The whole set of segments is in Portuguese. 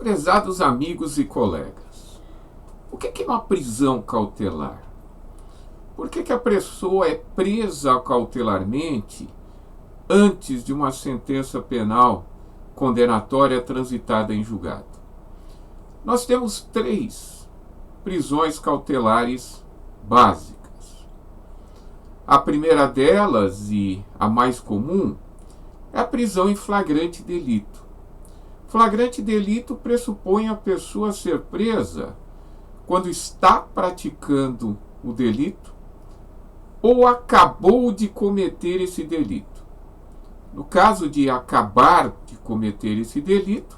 Prezados amigos e colegas, o que é uma prisão cautelar? Por que a pessoa é presa cautelarmente antes de uma sentença penal condenatória transitada em julgado? Nós temos 3 prisões cautelares básicas. A primeira delas, e a mais comum, é a prisão em flagrante delito. Flagrante delito pressupõe a pessoa ser presa quando está praticando o delito ou acabou de cometer esse delito. No caso de acabar de cometer esse delito,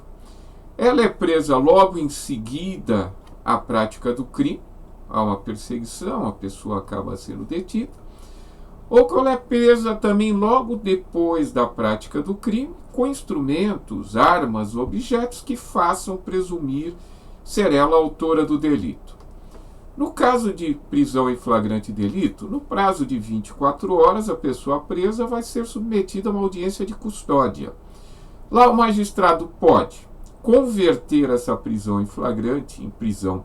ela é presa logo em seguida à prática do crime, há uma perseguição, a pessoa acaba sendo detida, ou que ela é presa também logo depois da prática do crime, com instrumentos, armas, objetos que façam presumir ser ela a autora do delito. No caso de prisão em flagrante delito, no prazo de 24 horas, a pessoa presa vai ser submetida a uma audiência de custódia. Lá o magistrado pode converter essa prisão em flagrante em prisão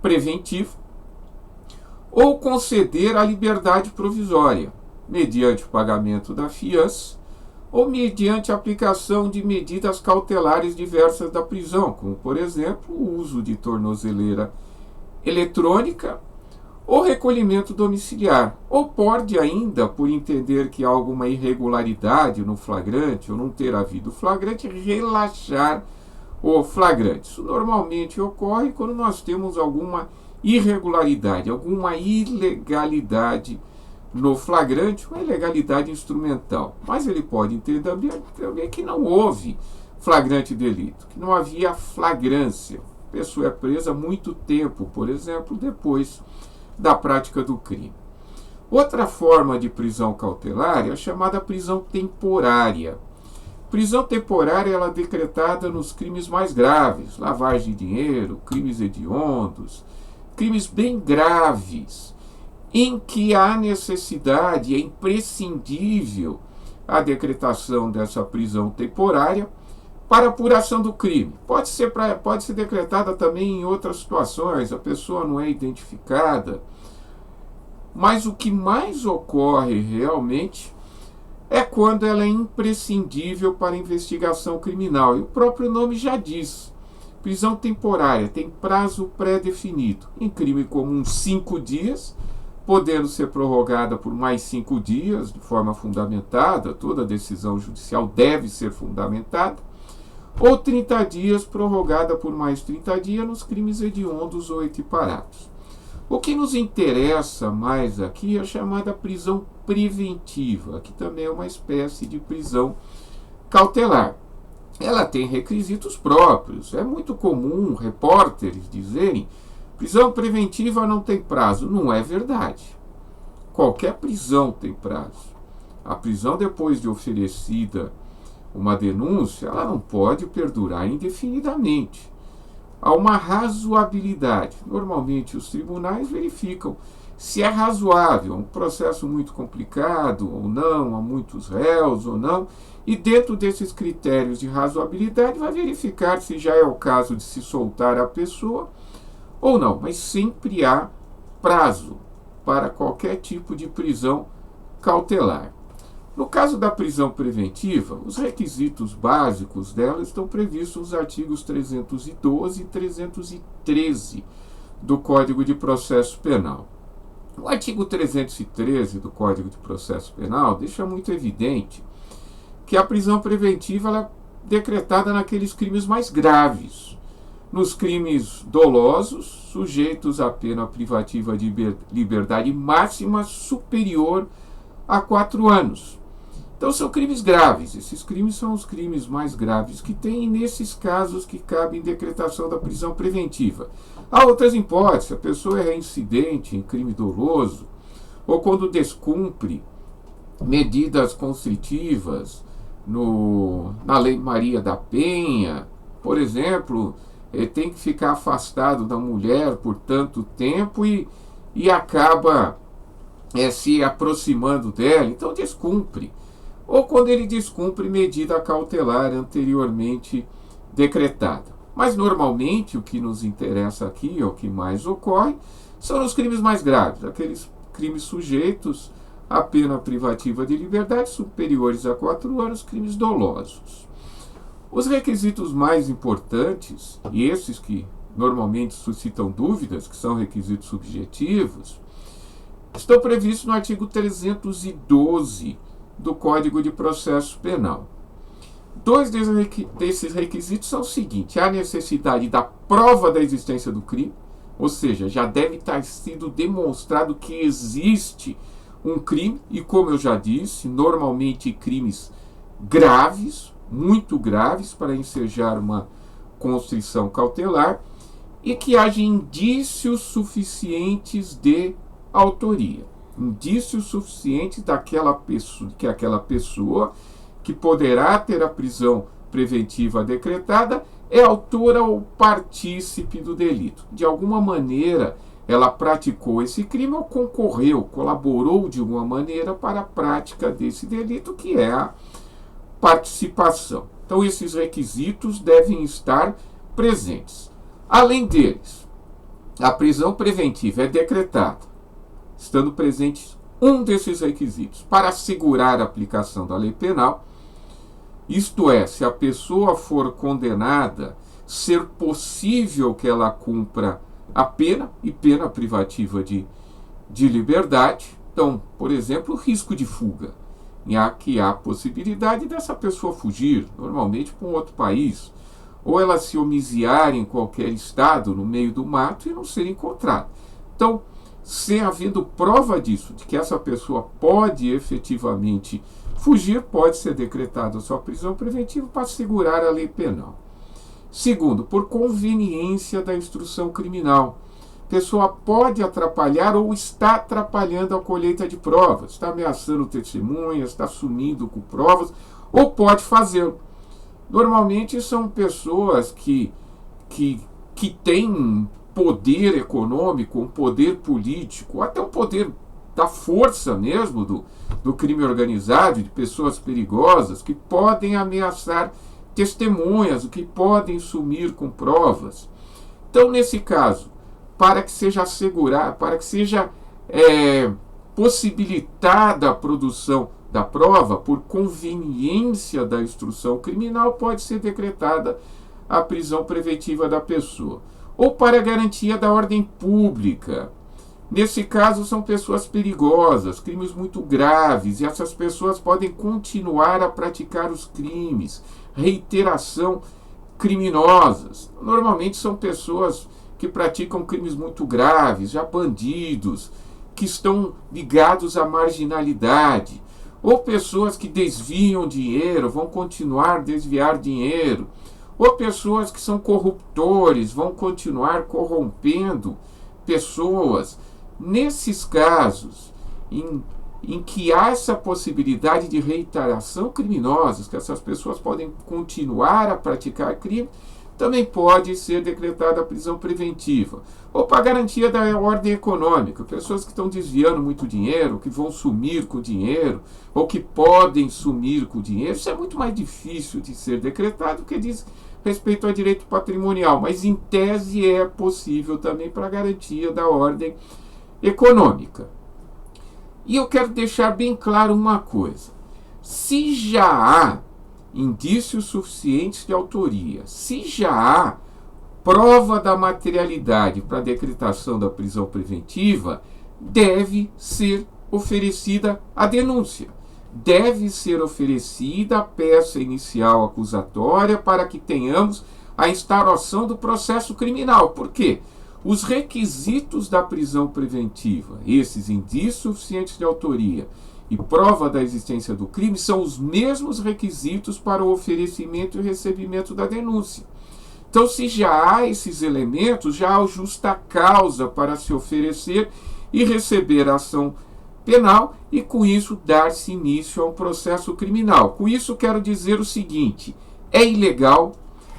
preventiva ou conceder a liberdade provisória, mediante o pagamento da fiança ou mediante a aplicação de medidas cautelares diversas da prisão, como, por exemplo, o uso de tornozeleira eletrônica ou recolhimento domiciliar, ou pode ainda, por entender que há alguma irregularidade no flagrante ou não ter havido flagrante, relaxar o flagrante. Isso normalmente ocorre quando nós temos alguma irregularidade, alguma ilegalidade no flagrante, uma ilegalidade instrumental. Mas ele pode entender também que não houve flagrante delito, que não havia flagrância. A pessoa é presa há muito tempo, por exemplo, depois da prática do crime. Outra forma de prisão cautelar é a chamada prisão temporária. Prisão temporária ela é decretada nos crimes mais graves, lavagem de dinheiro, crimes hediondos, crimes bem graves, em que há necessidade, é imprescindível a decretação dessa prisão temporária para apuração do crime. Pode ser decretada também em outras situações, a pessoa não é identificada, mas o que mais ocorre realmente é quando ela é imprescindível para a investigação criminal. E o próprio nome já diz. Prisão temporária tem prazo pré-definido. Em crime comum, 5 dias, podendo ser prorrogada por mais 5 dias, de forma fundamentada, toda decisão judicial deve ser fundamentada, ou 30 dias, prorrogada por mais 30 dias nos crimes hediondos ou equiparados. O que nos interessa mais aqui é a chamada prisão preventiva, que também é uma espécie de prisão cautelar. Ela tem requisitos próprios. É muito comum repórteres dizerem prisão preventiva não tem prazo. Não é verdade. Qualquer prisão tem prazo. A prisão, depois de oferecida uma denúncia, ela não pode perdurar indefinidamente. Há uma razoabilidade. Normalmente os tribunais verificam se é razoável, um processo muito complicado ou não, há muitos réus ou não, e dentro desses critérios de razoabilidade vai verificar se já é o caso de se soltar a pessoa ou não, mas sempre há prazo para qualquer tipo de prisão cautelar. No caso da prisão preventiva, os requisitos básicos dela estão previstos nos artigos 312 e 313 do Código de Processo Penal. O artigo 313 do Código de Processo Penal deixa muito evidente que a prisão preventiva ela é decretada naqueles crimes mais graves, nos crimes dolosos, sujeitos à pena privativa de liberdade máxima superior a 4 anos. Então são crimes graves, esses crimes são os crimes mais graves que tem, e nesses casos que cabe em decretação da prisão preventiva. Há outras hipóteses, a pessoa é reincidente em crime doloso, ou quando descumpre medidas constritivas na Lei Maria da Penha, por exemplo, tem que ficar afastado da mulher por tanto tempo e acaba se aproximando dela, então descumpre. Ou quando ele descumpre medida cautelar anteriormente decretada. Mas normalmente o que nos interessa aqui, o que mais ocorre, são os crimes mais graves, aqueles crimes sujeitos à pena privativa de liberdade superiores a 4 anos, crimes dolosos. Os requisitos mais importantes, e esses que normalmente suscitam dúvidas, que são requisitos subjetivos, estão previstos no artigo 312 do Código de Processo Penal. 2 desses requisitos são o seguinte: a necessidade da prova da existência do crime, ou seja, já deve ter sido demonstrado que existe um crime, e como eu já disse, normalmente crimes graves, muito graves, para ensejar uma constrição cautelar, e que haja indícios suficientes de autoria. Indícios suficientes que aquela pessoa que poderá ter a prisão preventiva decretada é autora ou partícipe do delito. De alguma maneira, ela praticou esse crime ou concorreu, colaborou de alguma maneira para a prática desse delito, que é a participação. Então, esses requisitos devem estar presentes. Além deles, a prisão preventiva é decretada, estando presente um desses requisitos, para assegurar a aplicação da lei penal. Isto é, se a pessoa for condenada, ser possível que ela cumpra a pena e pena privativa de liberdade. Então, por exemplo, o risco de fuga. E aqui há a possibilidade dessa pessoa fugir, normalmente para um outro país, ou ela se homiziar em qualquer estado, no meio do mato, e não ser encontrada. Então, sem havendo prova disso, de que essa pessoa pode efetivamente fugir, pode ser decretada sua prisão preventiva para assegurar a lei penal. Segundo, por conveniência da instrução criminal. A pessoa pode atrapalhar ou está atrapalhando a colheita de provas, está ameaçando testemunhas, está sumindo com provas, ou pode fazê-lo. Normalmente são pessoas que têm poder econômico, um poder político, até um poder da força mesmo do crime organizado, de pessoas perigosas, que podem ameaçar testemunhas, que podem sumir com provas. Então, nesse caso, para que seja possibilitada a produção da prova, por conveniência da instrução criminal, pode ser decretada a prisão preventiva da pessoa. Ou para garantia da ordem pública. Nesse caso, são pessoas perigosas, crimes muito graves, e essas pessoas podem continuar a praticar os crimes, reiteração criminosas. Normalmente são pessoas que praticam crimes muito graves, já bandidos, que estão ligados à marginalidade, ou pessoas que desviam dinheiro, vão continuar a desviar dinheiro, ou pessoas que são corruptores, vão continuar corrompendo pessoas. Nesses casos, em que há essa possibilidade de reiteração criminosa, que essas pessoas podem continuar a praticar crime, também pode ser decretada a prisão preventiva. Ou para garantia da ordem econômica, pessoas que estão desviando muito dinheiro, que vão sumir com o dinheiro, ou que podem sumir com o dinheiro. Isso é muito mais difícil de ser decretado, porque diz respeito ao direito patrimonial, mas em tese é possível também para garantia da ordem econômica. E eu quero deixar bem claro uma coisa: se já há indícios suficientes de autoria, se já há prova da materialidade para a decretação da prisão preventiva, deve ser oferecida a denúncia. Deve ser oferecida a peça inicial acusatória para que tenhamos a instauração do processo criminal. Por quê? Os requisitos da prisão preventiva, esses indícios suficientes de autoria e prova da existência do crime, são os mesmos requisitos para o oferecimento e recebimento da denúncia. Então, se já há esses elementos, já há justa causa para se oferecer e receber a ação penal e, com isso, dar-se início a um processo criminal. Com isso, quero dizer o seguinte: é ilegal,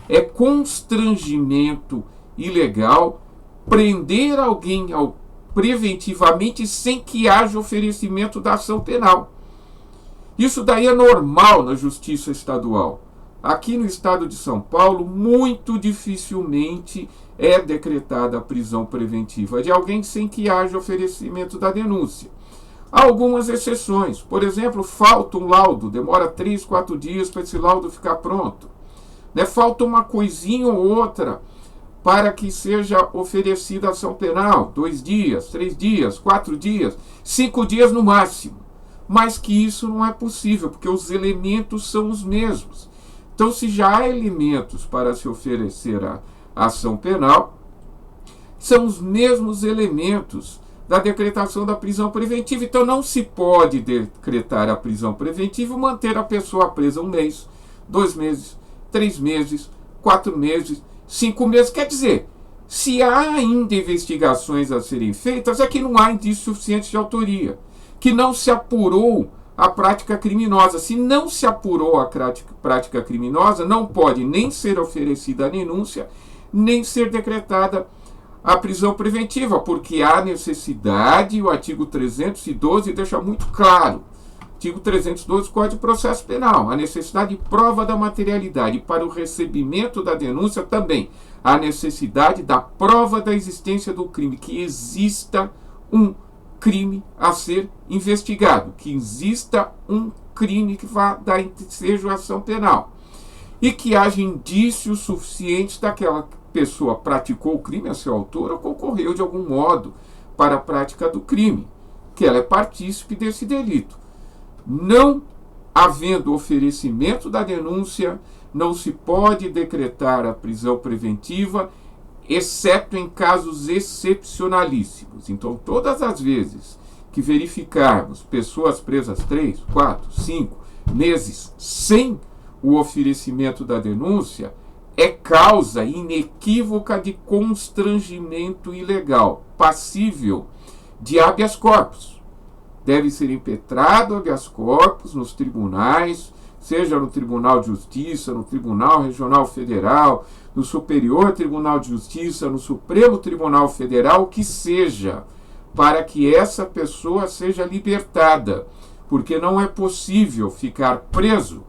é constrangimento ilegal prender alguém preventivamente sem que haja oferecimento da ação penal. Isso daí é normal na justiça estadual. aqui no estado de São Paulo, muito dificilmente é decretada a prisão preventiva de alguém sem que haja oferecimento da denúncia. Há algumas exceções. Por exemplo, falta um laudo, demora 3, 4 dias para esse laudo ficar pronto. Falta uma coisinha ou outra para que seja oferecida ação penal. 2 dias, 3 dias, 4 dias, 5 dias no máximo. Mas que isso não é possível, porque os elementos são os mesmos. Então, se já há elementos para se oferecer a ação penal, são os mesmos elementos da decretação da prisão preventiva. Então, não se pode decretar a prisão preventiva e manter a pessoa presa 1 mês, 2 meses, 3 meses, 4 meses, 5 meses. Quer dizer, se há ainda investigações a serem feitas, é que não há indícios suficientes de autoria, que não se apurou a prática criminosa. Se não se apurou a prática criminosa, não pode nem ser oferecida a denúncia, nem ser decretada a prisão preventiva, porque há necessidade, e o artigo 312 deixa muito claro, artigo 312 do Código de Processo Penal, a necessidade de prova da materialidade. Para o recebimento da denúncia também, a necessidade da prova da existência do crime, que exista um crime a ser investigado, que exista um crime que vá dar ensejo à ação penal e que haja indícios suficientes daquela pessoa praticou o crime, a seu autor, ou concorreu de algum modo para a prática do crime, que ela é partícipe desse delito. Não havendo oferecimento da denúncia, não se pode decretar a prisão preventiva, exceto em casos excepcionalíssimos. Então, todas as vezes que verificarmos pessoas presas 3, 4, 5 meses sem o oferecimento da denúncia, é causa inequívoca de constrangimento ilegal, passível de habeas corpus. Deve ser impetrado habeas corpus nos tribunais, seja no Tribunal de Justiça, no Tribunal Regional Federal, no Superior Tribunal de Justiça, no Supremo Tribunal Federal, o que seja, para que essa pessoa seja libertada, porque não é possível ficar preso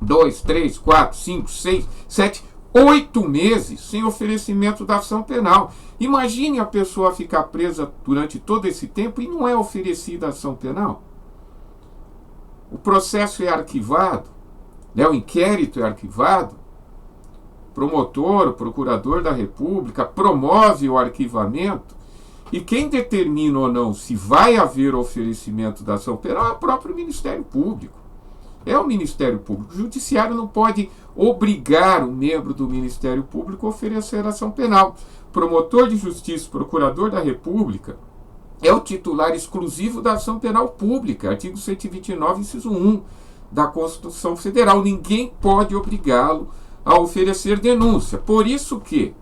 2, 3, 4, 5, 6, 7, 8 meses sem oferecimento da ação penal. Imagine a pessoa ficar presa durante todo esse tempo e não é oferecida a ação penal. O processo é arquivado, o inquérito é arquivado, o promotor, o procurador da República promove o arquivamento, e quem determina ou não se vai haver oferecimento da ação penal é o próprio Ministério Público. É o Ministério Público. O Judiciário não pode obrigar o membro do Ministério Público a oferecer ação penal. Promotor de Justiça, Procurador da República, é o titular exclusivo da ação penal pública, artigo 129, inciso 1 da Constituição Federal. Ninguém pode obrigá-lo a oferecer denúncia. Por isso que,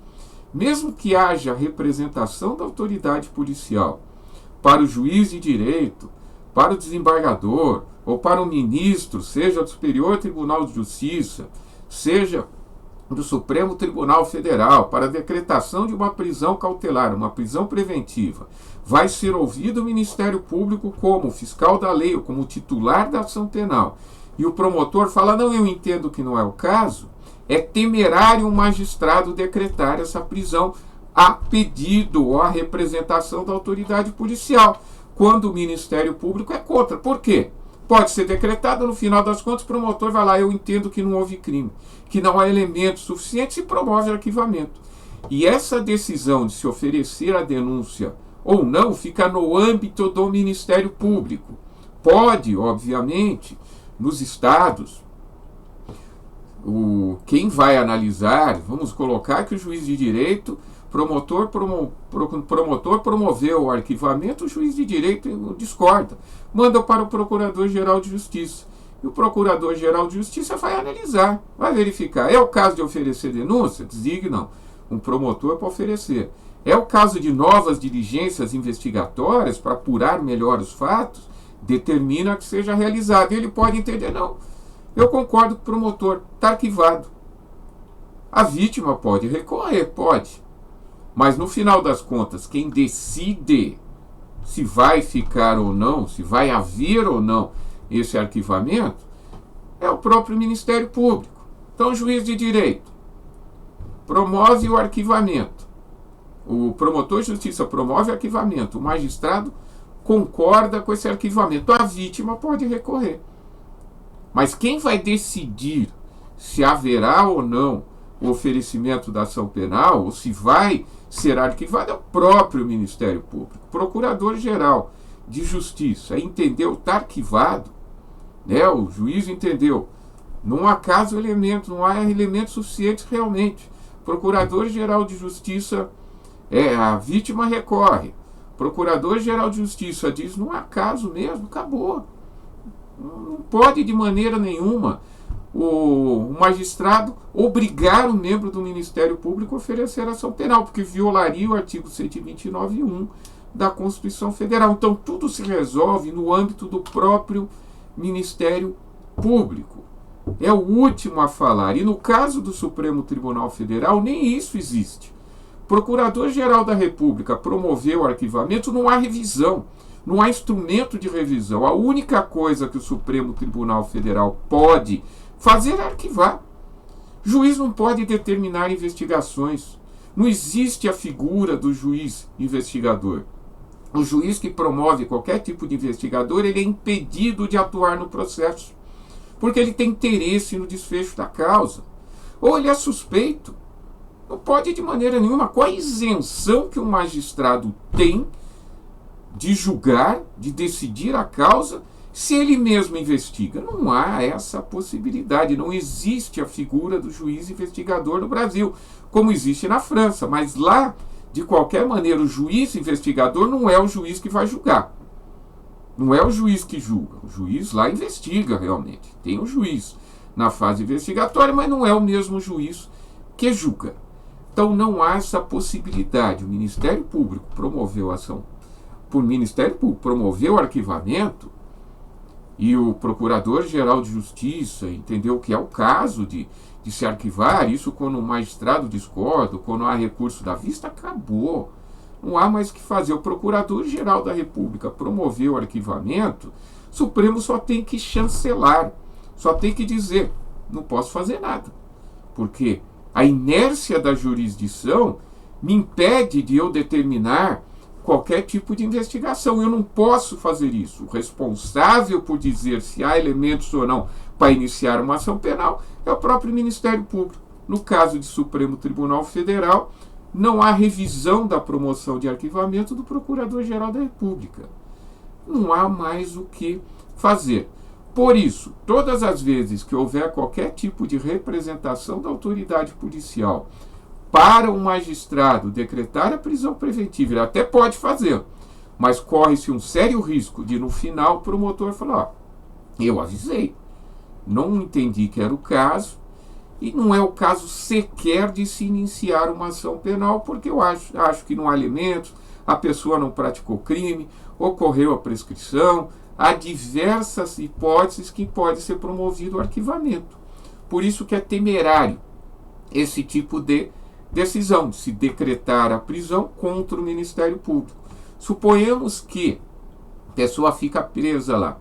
mesmo que haja representação da autoridade policial para o juiz de direito, para o desembargador ou para o ministro, seja do Superior Tribunal de Justiça, seja do Supremo Tribunal Federal, para a decretação de uma prisão cautelar, uma prisão preventiva, vai ser ouvido o Ministério Público como fiscal da lei ou como titular da ação penal, e o promotor fala, não, eu entendo que não é o caso, é temerário um magistrado decretar essa prisão a pedido ou a representação da autoridade policial, quando o Ministério Público é contra. Por quê? Pode ser decretado, no final das contas, o promotor vai lá, eu entendo que não houve crime, que não há elementos suficientes e promove arquivamento. E essa decisão de se oferecer a denúncia ou não fica no âmbito do Ministério Público. Pode, obviamente, nos estados, quem vai analisar, vamos colocar que o juiz de direito, promotor promoveu o arquivamento, o juiz de direito discorda, manda para o Procurador-Geral de Justiça. E o Procurador-Geral de Justiça vai analisar, vai verificar. É o caso de oferecer denúncia? Designam um promotor para oferecer. É o caso de novas diligências investigatórias para apurar melhor os fatos? Determina que seja realizado. E ele pode entender, não, eu concordo com o promotor, está arquivado. A vítima pode recorrer, pode. Mas no final das contas, quem decide se vai ficar ou não, se vai haver ou não esse arquivamento, é o próprio Ministério Público. Então, o juiz de direito promove o arquivamento. O promotor de justiça promove o arquivamento. O magistrado concorda com esse arquivamento. A vítima pode recorrer. Mas quem vai decidir se haverá ou não o oferecimento da ação penal, ou se vai ser arquivado, é o próprio Ministério Público. O Procurador-Geral de Justiça entendeu, está arquivado, né? O juiz entendeu, não há caso elemento, não há elementos suficientes realmente. Procurador-Geral de Justiça, a vítima recorre. Procurador-Geral de Justiça diz, não há caso mesmo, acabou. Não pode de maneira nenhuma o magistrado obrigar o membro do Ministério Público a oferecer ação penal, porque violaria o artigo 129.1 da Constituição Federal. Então tudo se resolve no âmbito do próprio Ministério Público. É o último a falar. E no caso do Supremo Tribunal Federal, nem isso existe. Procurador-Geral da República promoveu o arquivamento, não há revisão, não há instrumento de revisão. A única coisa que o Supremo Tribunal Federal pode fazer é arquivar. Juiz não pode determinar investigações. Não existe a figura do juiz investigador. O juiz que promove qualquer tipo de investigador, ele é impedido de atuar no processo, porque ele tem interesse no desfecho da causa. Ou ele é suspeito. Não pode de maneira nenhuma. Qual a isenção que o magistrado tem de julgar, de decidir a causa, se ele mesmo investiga? Não há essa possibilidade. Não existe a figura do juiz investigador no Brasil, como existe na França. Mas lá, de qualquer maneira, o juiz investigador não é o juiz que vai julgar. Não é o juiz que julga. O juiz lá investiga realmente. Tem um juiz na fase investigatória, mas não é o mesmo juiz que julga. Então não há essa possibilidade. O Ministério Público promoveu a ação. O Ministério Público promoveu o arquivamento e o Procurador-Geral de Justiça entendeu que é o caso de se arquivar. Isso quando o magistrado discorda, quando há recurso da vista, acabou. Não há mais o que fazer. O Procurador-Geral da República promoveu o arquivamento, o Supremo só tem que chancelar, só tem que dizer, não posso fazer nada, porque a inércia da jurisdição me impede de eu determinar qualquer tipo de investigação. Eu não posso fazer isso. O responsável por dizer se há elementos ou não para iniciar uma ação penal é o próprio Ministério Público. No caso de Supremo Tribunal Federal, não há revisão da promoção de arquivamento do Procurador-Geral da República. Não há mais o que fazer. Por isso, todas as vezes que houver qualquer tipo de representação da autoridade policial para um magistrado decretar a prisão preventiva, ele até pode fazer, mas corre-se um sério risco de, no final, o promotor falar, eu avisei, não entendi que era o caso, e não é o caso sequer de se iniciar uma ação penal, porque eu acho que não há elementos, a pessoa não praticou crime, ocorreu a prescrição, há diversas hipóteses que pode ser promovido o arquivamento. Por isso que é temerário esse tipo de decisão, de se decretar a prisão contra o Ministério Público. Suponhamos que a pessoa fica presa lá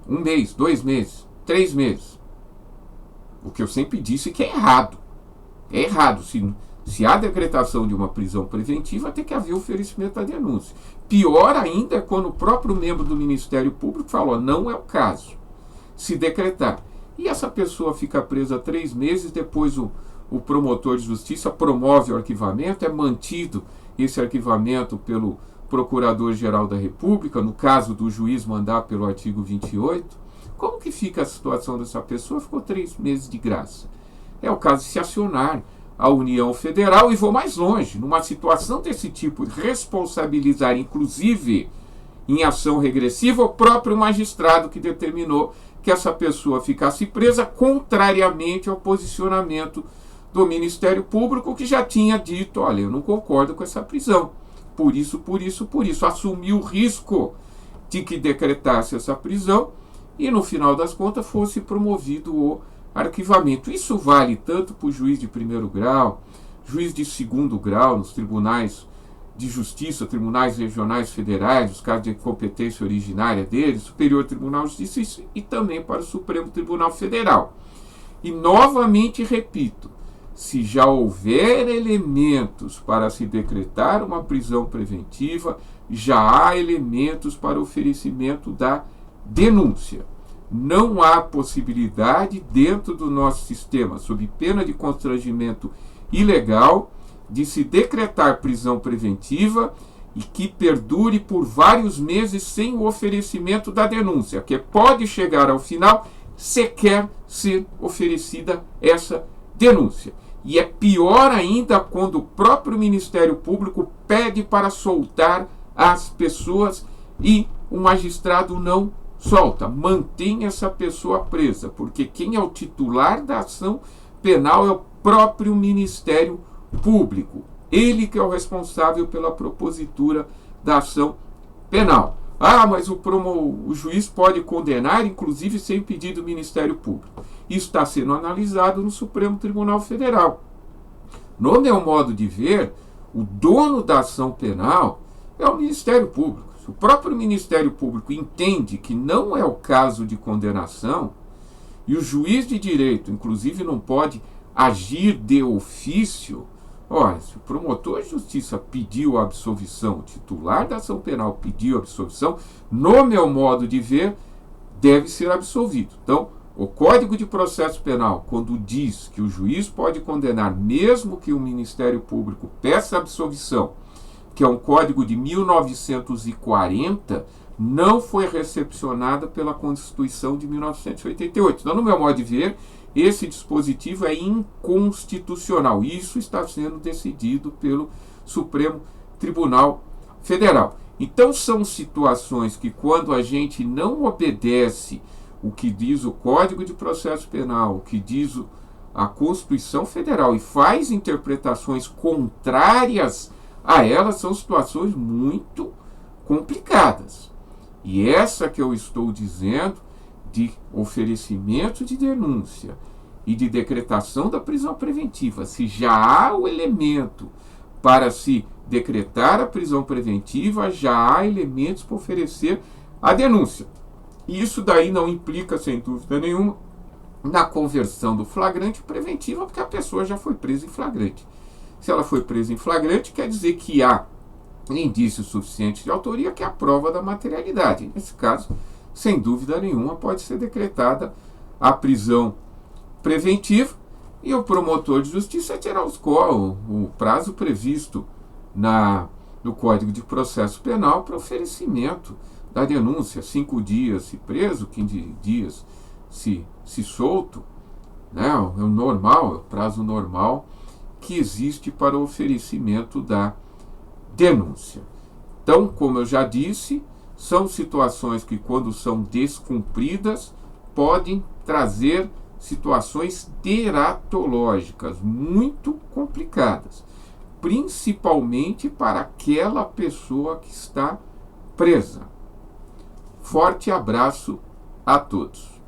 1 mês, 2 meses, 3 meses. O que eu sempre disse que é errado. É errado. Se há decretação de uma prisão preventiva, tem que haver oferecimento da denúncia. Pior ainda é quando o próprio membro do Ministério Público falou, não é o caso. Se decretar. E essa pessoa fica presa 3 meses, depois o promotor de justiça promove o arquivamento, é mantido esse arquivamento pelo Procurador-Geral da República, no caso do juiz mandar pelo artigo 28. Como que fica a situação dessa pessoa? Ficou 3 meses de graça. É o caso de se acionar a União Federal, e vou mais longe, numa situação desse tipo, responsabilizar inclusive em ação regressiva o próprio magistrado que determinou que essa pessoa ficasse presa, contrariamente ao posicionamento do Ministério Público, que já tinha dito, olha, eu não concordo com essa prisão, por isso, assumiu o risco de que decretasse essa prisão e no final das contas fosse promovido o arquivamento. Isso vale tanto para o juiz de 1º grau, juiz de 2º grau nos tribunais de justiça, tribunais regionais federais, os casos de competência originária deles, Superior Tribunal de Justiça e também para o Supremo Tribunal Federal. E novamente repito, se já houver elementos para se decretar uma prisão preventiva, já há elementos para oferecimento da denúncia. Não há possibilidade dentro do nosso sistema, sob pena de constrangimento ilegal, de se decretar prisão preventiva e que perdure por vários meses sem o oferecimento da denúncia, que pode chegar ao final sequer ser oferecida essa denúncia. E é pior ainda quando o próprio Ministério Público pede para soltar as pessoas e o magistrado não solta, mantém essa pessoa presa, porque quem é o titular da ação penal é o próprio Ministério Público. Ele que é o responsável pela propositura da ação penal. Ah, mas o juiz pode condenar, inclusive sem pedido do Ministério Público. Isso está sendo analisado no Supremo Tribunal Federal. No meu modo de ver, o dono da ação penal é o Ministério Público. Se o próprio Ministério Público entende que não é o caso de condenação, e o juiz de direito, inclusive, não pode agir de ofício, olha, se o promotor de justiça pediu a absolvição, o titular da ação penal pediu a absolvição, no meu modo de ver, deve ser absolvido. Então, o Código de Processo Penal, quando diz que o juiz pode condenar, mesmo que o Ministério Público peça absolvição, que é um código de 1940, não foi recepcionada pela Constituição de 1988. Então, no meu modo de ver, esse dispositivo é inconstitucional. Isso está sendo decidido pelo Supremo Tribunal Federal. Então, são situações que, quando a gente não obedece o que diz o Código de Processo Penal, o que diz a Constituição Federal, e faz interpretações contrárias a elas, são situações muito complicadas. E essa que eu estou dizendo, de oferecimento de denúncia e de decretação da prisão preventiva, se já há o elemento para se decretar a prisão preventiva, já há elementos para oferecer a denúncia. E isso daí não implica, sem dúvida nenhuma, na conversão do flagrante preventiva, porque a pessoa já foi presa em flagrante. Se ela foi presa em flagrante, quer dizer que há indícios suficientes de autoria, que é a prova da materialidade. Nesse caso, sem dúvida nenhuma, pode ser decretada a prisão preventiva e o promotor de justiça tirar o prazo previsto no Código de Processo Penal para oferecimento da denúncia. 5 dias se preso, 15 dias se solto, né? É o normal, é o prazo normal que existe para o oferecimento da denúncia. Então, como eu já disse, são situações que, quando são descumpridas, podem trazer situações teratológicas muito complicadas, principalmente para aquela pessoa que está presa. Forte abraço a todos.